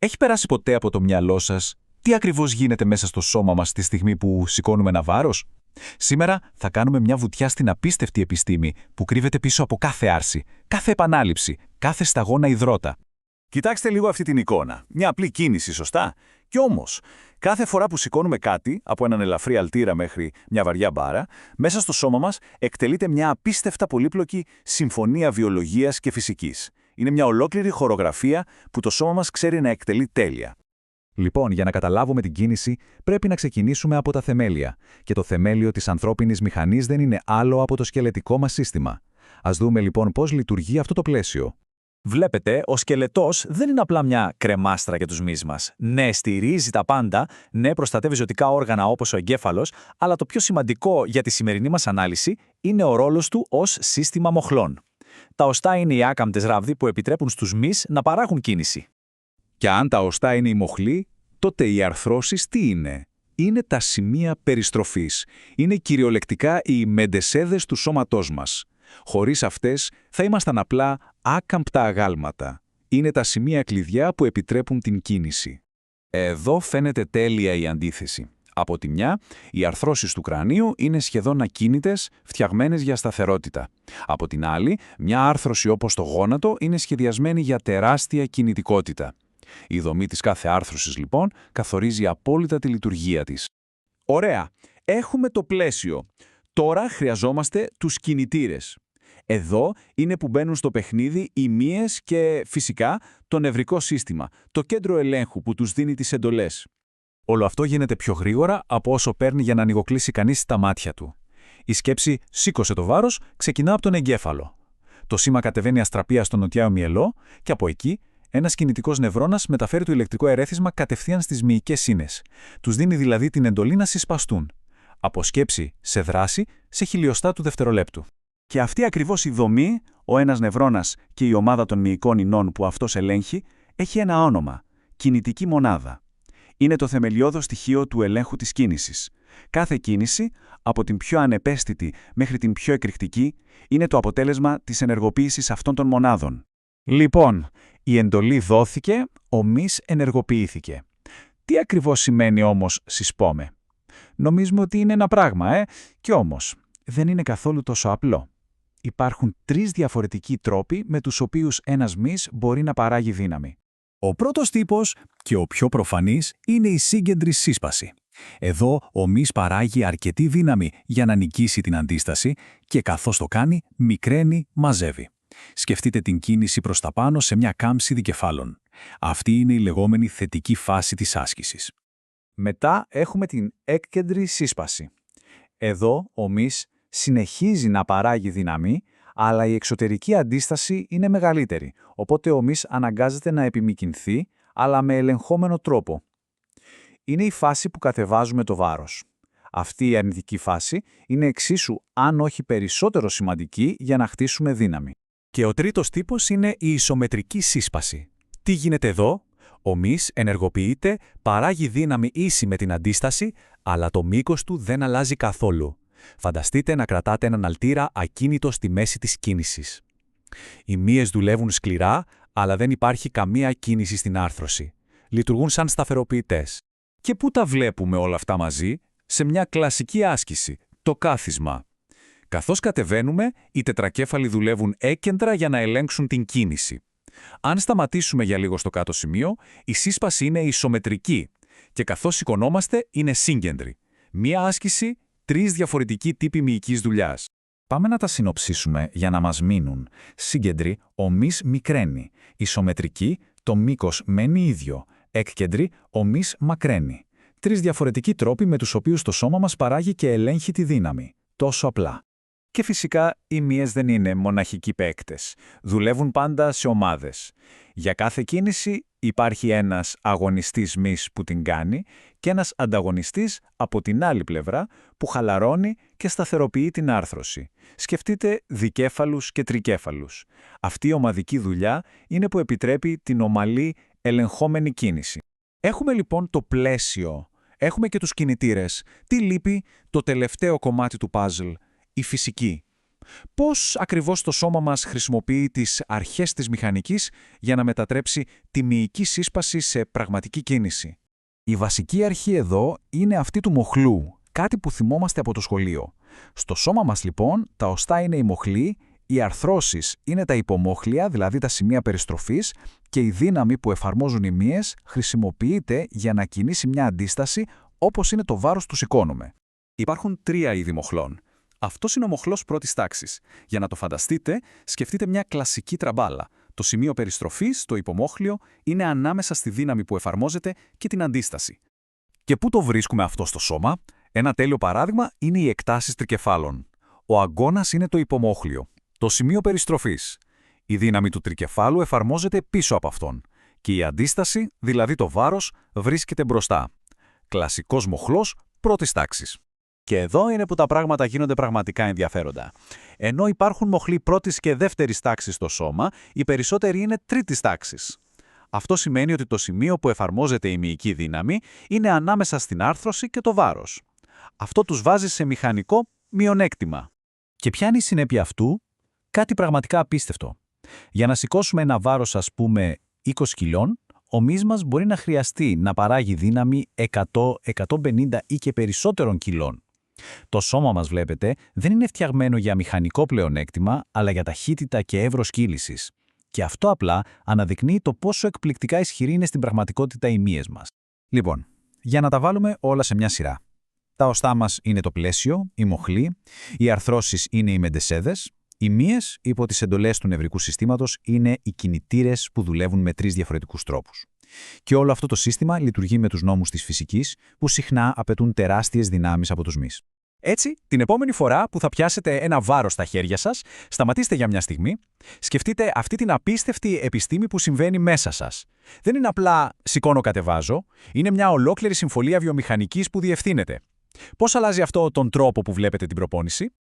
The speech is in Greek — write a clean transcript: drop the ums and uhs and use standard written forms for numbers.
Έχει περάσει ποτέ από το μυαλό σας τι ακριβώς γίνεται μέσα στο σώμα μας τη στιγμή που σηκώνουμε ένα βάρος? Σήμερα θα κάνουμε μια βουτιά στην απίστευτη επιστήμη που κρύβεται πίσω από κάθε άρση, κάθε επανάληψη, κάθε σταγόνα υδρότα. Κοιτάξτε λίγο αυτή την εικόνα. Μια απλή κίνηση, σωστά? Κι όμως, κάθε φορά που σηκώνουμε κάτι, από έναν ελαφρύ αλτήρα μέχρι μια βαριά μπάρα, μέσα στο σώμα μας εκτελείται μια απίστευτα πολύπλοκη συμφωνία βιολογίας και φυσικής. Είναι μια ολόκληρη χορογραφία που το σώμα μας ξέρει να εκτελεί τέλεια. Λοιπόν, για να καταλάβουμε την κίνηση, πρέπει να ξεκινήσουμε από τα θεμέλια. Και το θεμέλιο της ανθρώπινης μηχανής δεν είναι άλλο από το σκελετικό μας σύστημα. Ας δούμε λοιπόν πώς λειτουργεί αυτό το πλαίσιο. Βλέπετε, ο σκελετός δεν είναι απλά μια κρεμάστρα για τους μυς μας. Ναι, στηρίζει τα πάντα, ναι, προστατεύει ζωτικά όργανα όπως ο εγκέφαλος, αλλά το πιο σημαντικό για τη σημερινή μας ανάλυση είναι ο ρόλος του ως σύστημα μοχλών. Τα οστά είναι οι άκαμπτες ράβδοι που επιτρέπουν στους μυς να παράγουν κίνηση. Και αν τα οστά είναι οι μοχλοί, τότε οι αρθρώσεις τι είναι? Είναι τα σημεία περιστροφής. Είναι κυριολεκτικά οι μεντεσέδες του σώματός μας. Χωρίς αυτές θα ήμασταν απλά άκαμπτα αγάλματα. Είναι τα σημεία κλειδιά που επιτρέπουν την κίνηση. Εδώ φαίνεται τέλεια η αντίθεση. Από τη μια, οι αρθρώσεις του κρανίου είναι σχεδόν ακίνητες, φτιαγμένες για σταθερότητα. Από την άλλη, μια άρθρωση όπως το γόνατο είναι σχεδιασμένη για τεράστια κινητικότητα. Η δομή της κάθε άρθρωσης, λοιπόν, καθορίζει απόλυτα τη λειτουργία της. Ωραία. Έχουμε το πλαίσιο. Τώρα χρειαζόμαστε τους κινητήρες. Εδώ είναι που μπαίνουν στο παιχνίδι οι μύες και, φυσικά, το νευρικό σύστημα, το κέντρο ελέγχου που τους δίνει τις εντολές. Όλο αυτό γίνεται πιο γρήγορα από όσο παίρνει για να ανοιγοκλείσει κανείς τα μάτια του. Η σκέψη «σήκωσε το βάρος» ξεκινά από τον εγκέφαλο. Το σήμα κατεβαίνει αστραπία στο νοτιαίο μυελό και από εκεί ένας κινητικός νευρώνας μεταφέρει το ηλεκτρικό ερέθισμα κατευθείαν στις μυϊκές σύνες. Τους δίνει δηλαδή την εντολή να συσπαστούν. Από σκέψη σε δράση σε χιλιοστά του δευτερολέπτου. Και αυτή ακριβώς η δομή, ο ένας νευρώνας και η ομάδα των μυϊκών ινών που αυτός ελέγχει, έχει ένα όνομα: κινητική μονάδα. Είναι το θεμελιώδος στοιχείο του ελέγχου της κίνησης. Κάθε κίνηση, από την πιο ανεπαίσθητη μέχρι την πιο εκρηκτική, είναι το αποτέλεσμα της ενεργοποίησης αυτών των μονάδων. Λοιπόν, η εντολή δόθηκε, ο μυς ενεργοποιήθηκε. Τι ακριβώς σημαίνει όμως συσπώμε? Νομίζουμε ότι είναι ένα πράγμα, Κι όμως, δεν είναι καθόλου τόσο απλό. Υπάρχουν 3 διαφορετικοί τρόποι με τους οποίους ένας μυς μπορεί να παράγει δύναμη. Ο πρώτος τύπος και ο πιο προφανής είναι η σύγκεντρη σύσπαση. Εδώ ο μυς παράγει αρκετή δύναμη για να νικήσει την αντίσταση και καθώς το κάνει, μικραίνει, μαζεύει. Σκεφτείτε την κίνηση προς τα πάνω σε μια κάμψη δικεφάλων. Αυτή είναι η λεγόμενη θετική φάση της άσκησης. Μετά έχουμε την έκκεντρη σύσπαση. Εδώ ο μυς συνεχίζει να παράγει δύναμη, αλλά η εξωτερική αντίσταση είναι μεγαλύτερη, οπότε ο μυς αναγκάζεται να επιμικυνθεί, αλλά με ελεγχόμενο τρόπο. Είναι η φάση που κατεβάζουμε το βάρος. Αυτή η αρνητική φάση είναι εξίσου, αν όχι περισσότερο σημαντική, για να χτίσουμε δύναμη. Και ο τρίτος τύπος είναι η ισομετρική σύσπαση. Τι γίνεται εδώ? Ο μυς ενεργοποιείται, παράγει δύναμη ίση με την αντίσταση, αλλά το μήκος του δεν αλλάζει καθόλου. Φανταστείτε να κρατάτε έναν αλτήρα ακίνητο στη μέση της κίνησης. Οι μύες δουλεύουν σκληρά, αλλά δεν υπάρχει καμία κίνηση στην άρθρωση. Λειτουργούν σαν σταθεροποιητές. Και πού τα βλέπουμε όλα αυτά μαζί? Σε μια κλασική άσκηση, το κάθισμα. Καθώς κατεβαίνουμε, οι τετρακέφαλοι δουλεύουν έκεντρα για να ελέγξουν την κίνηση. Αν σταματήσουμε για λίγο στο κάτω σημείο, η σύσπαση είναι ισομετρική και καθώς σηκωνόμαστε είναι σύγκεντρη. Μία άσκηση, 3 διαφορετικοί τύποι μυϊκής δουλειάς. Πάμε να τα συνοψίσουμε για να μας μείνουν. Σύγκεντρη, ο μυς μικραίνει. Ισομετρική, το μήκος μένει ίδιο. Έκκεντρη, ο μυς μακραίνει. 3 διαφορετικοί τρόποι με τους οποίους το σώμα μας παράγει και ελέγχει τη δύναμη. Τόσο απλά. Και φυσικά οι μύες δεν είναι μοναχικοί παίκτες. Δουλεύουν πάντα σε ομάδες. Για κάθε κίνηση υπάρχει ένας αγωνιστής μυς που την κάνει και ένας ανταγωνιστής από την άλλη πλευρά που χαλαρώνει και σταθεροποιεί την άρθρωση. Σκεφτείτε δικέφαλους και τρικέφαλους. Αυτή η ομαδική δουλειά είναι που επιτρέπει την ομαλή ελεγχόμενη κίνηση. Έχουμε λοιπόν το πλαίσιο. Έχουμε και τους κινητήρες. Τι λείπει? Το τελευταίο κομμάτι του παζλ, η φυσική. Πώς ακριβώς το σώμα μας χρησιμοποιεί τις αρχές της μηχανικής για να μετατρέψει τη μυϊκή σύσπαση σε πραγματική κίνηση? Η βασική αρχή εδώ είναι αυτή του μοχλού, κάτι που θυμόμαστε από το σχολείο. Στο σώμα μας λοιπόν, τα οστά είναι οι μοχλοί, οι αρθρώσεις είναι τα υπομόχλια, δηλαδή τα σημεία περιστροφής, και η δύναμη που εφαρμόζουν οι μύες χρησιμοποιείται για να κινήσει μια αντίσταση όπως είναι το βάρος που σηκώνουμε. Υπάρχουν 3 είδη μοχλών. Αυτός είναι ο μοχλός πρώτης τάξης. Για να το φανταστείτε, σκεφτείτε μια κλασική τραμπάλα. Το σημείο περιστροφής, το υπομόχλιο, είναι ανάμεσα στη δύναμη που εφαρμόζεται και την αντίσταση. Και πού το βρίσκουμε αυτό στο σώμα? Ένα τέλειο παράδειγμα είναι οι εκτάσεις τρικεφάλων. Ο αγκώνας είναι το υπομόχλιο, το σημείο περιστροφής. Η δύναμη του τρικεφάλου εφαρμόζεται πίσω από αυτόν και η αντίσταση, δηλαδή το βάρος, βρίσκεται μπροστά. Κλασικός μοχλός πρώτης τάξης. Και εδώ είναι που τα πράγματα γίνονται πραγματικά ενδιαφέροντα. Ενώ υπάρχουν μοχλοί πρώτης και δεύτερης τάξης στο σώμα, οι περισσότεροι είναι τρίτης τάξης. Αυτό σημαίνει ότι το σημείο που εφαρμόζεται η μυϊκή δύναμη είναι ανάμεσα στην άρθρωση και το βάρος. Αυτό τους βάζει σε μηχανικό μειονέκτημα. Και ποια είναι η συνέπεια αυτού? Κάτι πραγματικά απίστευτο. Για να σηκώσουμε ένα βάρος, ας πούμε, 20 κιλών, ο μυς μας μπορεί να χρειαστεί να παράγει δύναμη 100, 150 ή και περισσότερων κιλών. Το σώμα μας, βλέπετε, δεν είναι φτιαγμένο για μηχανικό πλεονέκτημα, αλλά για ταχύτητα και εύρος κύλησης. Και αυτό απλά αναδεικνύει το πόσο εκπληκτικά ισχυρή είναι στην πραγματικότητα οι μύες μας. Λοιπόν, για να τα βάλουμε όλα σε μια σειρά. Τα οστά μας είναι το πλαίσιο, οι μοχλοί, οι αρθρώσεις είναι οι μεντεσέδες, οι μύες, υπό τις εντολές του νευρικού συστήματος, είναι οι κινητήρες που δουλεύουν με 3 διαφορετικούς τρόπους. Και όλο αυτό το σύστημα λειτουργεί με τους νόμους της φυσικής, που συχνά απαιτούν τεράστιες δυνάμεις από τους μυς. Έτσι, την επόμενη φορά που θα πιάσετε ένα βάρος στα χέρια σας, σταματήστε για μια στιγμή, σκεφτείτε αυτή την απίστευτη επιστήμη που συμβαίνει μέσα σας. Δεν είναι απλά σηκώνω κατεβάζω, είναι μια ολόκληρη συμφωνία βιομηχανικής που διευθύνεται. Πώς αλλάζει αυτό τον τρόπο που βλέπετε την προπόνηση?